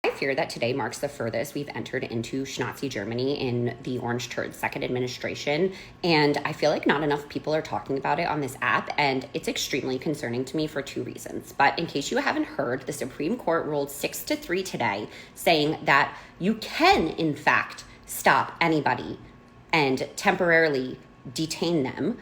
I fear that today marks the furthest we've entered into Schnazi Germany in the Orange Turd's second administration. And I feel like not enough people are talking about it on this app. And it's extremely concerning to me for two reasons. But in case you haven't heard, the Supreme Court ruled 6-3 today, saying that you can, in fact, stop anybody and temporarily detain them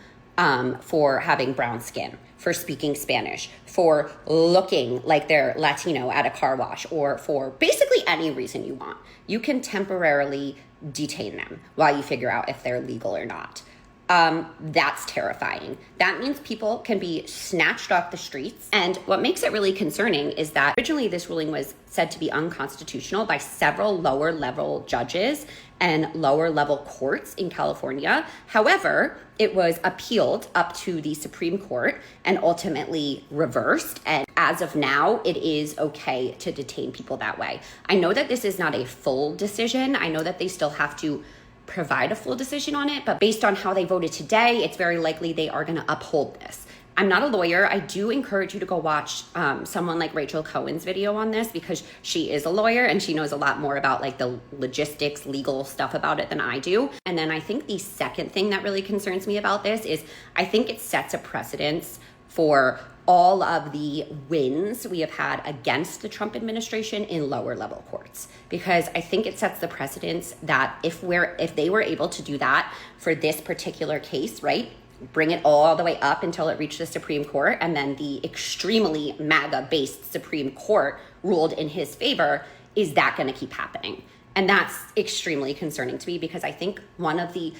for having brown skin, for speaking Spanish, for looking like they're Latino at a car wash, or for basically any reason you want. You can temporarily detain them while you figure out if they're legal or not. That's terrifying. That means people can be snatched off the streets. And what makes it really concerning is that originally this ruling was said to be unconstitutional by several lower level judges and lower level courts in California. However, it was appealed up to the Supreme Court and ultimately reversed. And as of now, it is okay to detain people that way. I know that this is not a full decision. I know that they still have to provide a full decision on it, but based on how they voted today, it's very likely they are going to uphold this. I'm not a lawyer. I do encourage you to go watch someone like Rachel Cohen's video on this, because she is a lawyer and she knows a lot more about like the logistics, legal stuff about it than I do. And then I think the second thing that really concerns me about this is I think it sets a precedence for all of the wins we have had against the Trump administration in lower level courts, because I think it sets the precedence that if they were able to do that for this particular case, right, bring it all the way up until it reached the Supreme Court, and then the extremely MAGA-based Supreme Court ruled in his favor, is that going to keep happening? And that's extremely concerning to me, because I think one of the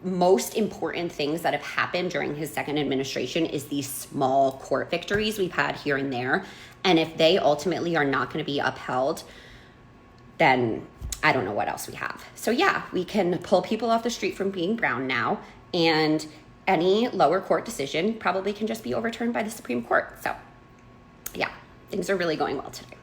most important things that have happened during his second administration is these small court victories we've had here and there. And if they ultimately are not going to be upheld, then I don't know what else we have. So yeah, we can pull people off the street from being brown now, and any lower court decision probably can just be overturned by the Supreme Court. So yeah, things are really going well today.